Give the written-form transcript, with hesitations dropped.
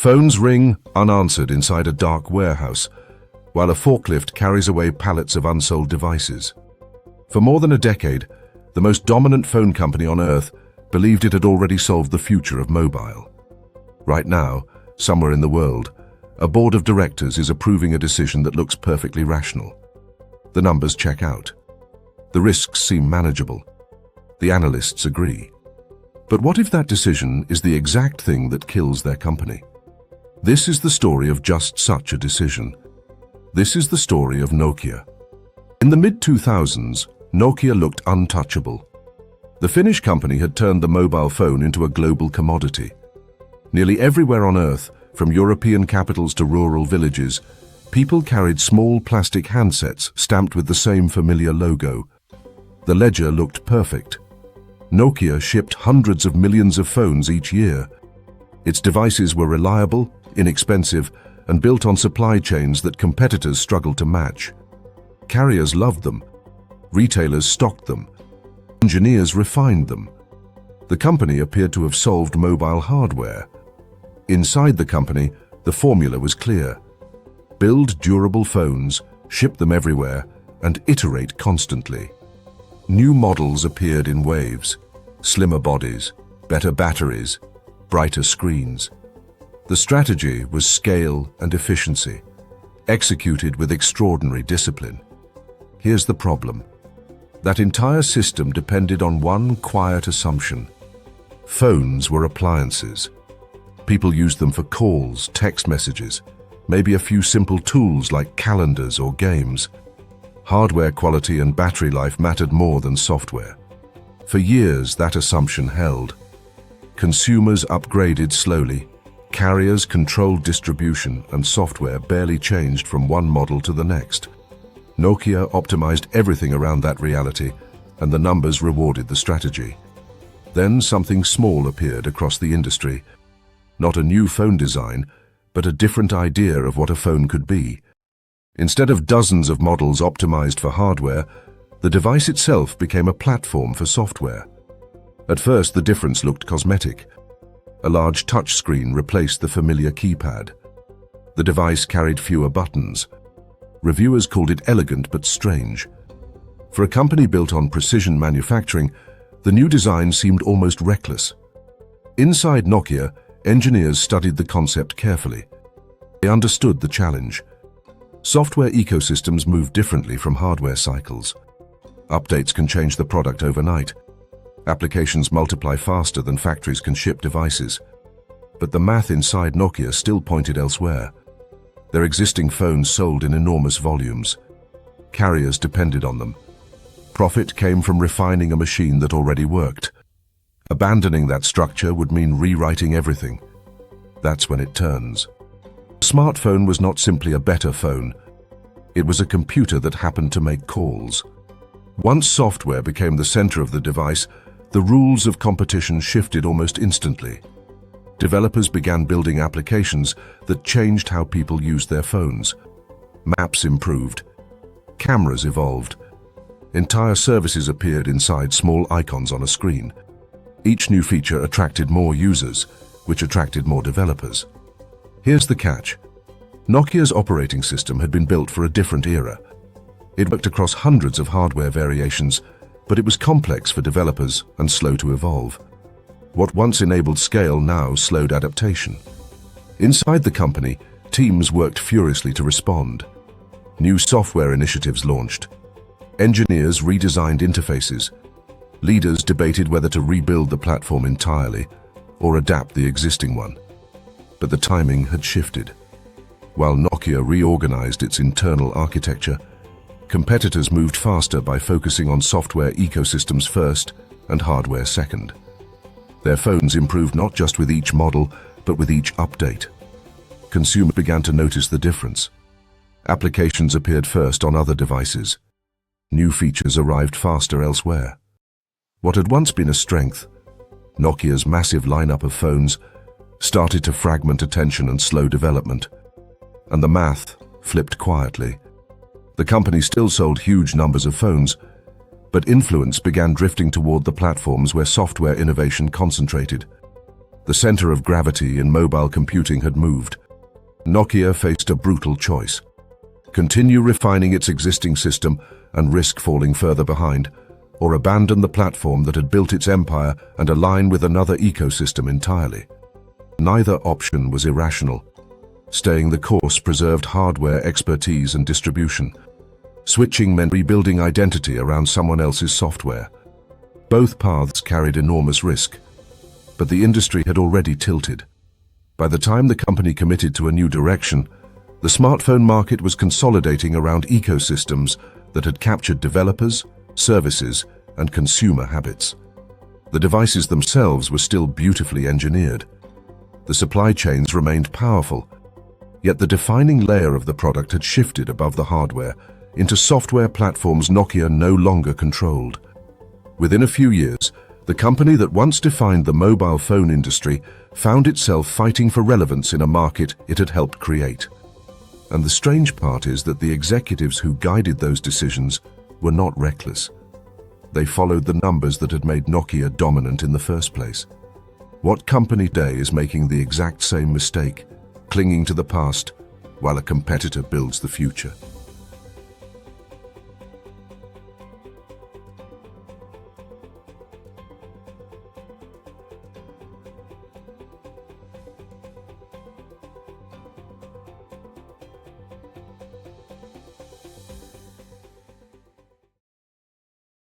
Phones ring unanswered inside a dark warehouse, while a forklift carries away pallets of unsold devices. For more than a decade, the most dominant phone company on Earth believed it had already solved the future of mobile. Right now, somewhere in the world, a board of directors is approving a decision that looks perfectly rational. The numbers check out. The risks seem manageable. The analysts agree. But what if that decision is the exact thing that kills their company? This is the story of just such a decision. This is the story of Nokia. In the mid-2000s, Nokia looked untouchable. The Finnish company had turned the mobile phone into a global commodity. Nearly everywhere on Earth, from European capitals to rural villages, people carried small plastic handsets stamped with the same familiar logo. The ledger looked perfect. Nokia shipped hundreds of millions of phones each year. Its devices were reliable, inexpensive, and built on supply chains that competitors struggled to match. Carriers loved them. Retailers stocked them. Engineers refined them. The company appeared to have solved mobile hardware. Inside the company, the formula was clear. Build durable phones, ship them everywhere, and iterate constantly. New models appeared in waves. Slimmer bodies, better batteries, brighter screens. The strategy was scale and efficiency, executed with extraordinary discipline. Here's the problem. That entire system depended on one quiet assumption. Phones were appliances. People used them for calls, text messages, maybe a few simple tools like calendars or games. Hardware quality and battery life mattered more than software. For years, that assumption held. Consumers upgraded slowly. Carriers controlled distribution, and software barely changed from one model to the next. Nokia optimized everything around that reality, and the numbers rewarded the strategy. Then something small appeared across the industry. Not a new phone design, but a different idea of what a phone could be. Instead of dozens of models optimized for hardware, the device itself became a platform for software. At first, the difference looked cosmetic. A large touchscreen replaced the familiar keypad. The device carried fewer buttons. Reviewers called it elegant but strange. For a company built on precision manufacturing, the new design seemed almost reckless. Inside Nokia, engineers studied the concept carefully. They understood the challenge. Software ecosystems move differently from hardware cycles. Updates can change the product overnight. Applications multiply faster than factories can ship devices. But the math inside Nokia still pointed elsewhere. Their existing phones sold in enormous volumes. Carriers depended on them. Profit came from refining a machine that already worked. Abandoning that structure would mean rewriting everything. That's when it turns. A smartphone was not simply a better phone. It was a computer that happened to make calls. Once software became the center of the device, the rules of competition shifted almost instantly. Developers began building applications that changed how people used their phones. Maps improved. Cameras evolved. Entire services appeared inside small icons on a screen. Each new feature attracted more users, which attracted more developers. Here's the catch. Nokia's operating system had been built for a different era. It worked across hundreds of hardware variations, but it was complex for developers and slow to evolve. What once enabled scale now slowed adaptation. Inside the company, teams worked furiously to respond. New software initiatives launched. Engineers redesigned interfaces. Leaders debated whether to rebuild the platform entirely or adapt the existing one. But the timing had shifted. While Nokia reorganized its internal architecture, competitors moved faster by focusing on software ecosystems first and hardware second. Their phones improved not just with each model, but with each update. Consumers began to notice the difference. Applications appeared first on other devices. New features arrived faster elsewhere. What had once been a strength, Nokia's massive lineup of phones, started to fragment attention and slow development. And the math flipped quietly. The company still sold huge numbers of phones, but influence began drifting toward the platforms where software innovation concentrated. The center of gravity in mobile computing had moved. Nokia faced a brutal choice: continue refining its existing system and risk falling further behind, or abandon the platform that had built its empire and align with another ecosystem entirely. Neither option was irrational. Staying the course preserved hardware expertise and distribution. Switching meant rebuilding identity around someone else's software. Both paths carried enormous risk, but the industry had already tilted. By the time the company committed to a new direction, the smartphone market was consolidating around ecosystems that had captured developers, services, and consumer habits. The devices themselves were still beautifully engineered. The supply chains remained powerful, yet the defining layer of the product had shifted above the hardware into software platforms Nokia no longer controlled. Within a few years, the company that once defined the mobile phone industry found itself fighting for relevance in a market it had helped create. And the strange part is that the executives who guided those decisions were not reckless. They followed the numbers that had made Nokia dominant in the first place. What company today is making the exact same mistake, clinging to the past, while a competitor builds the future?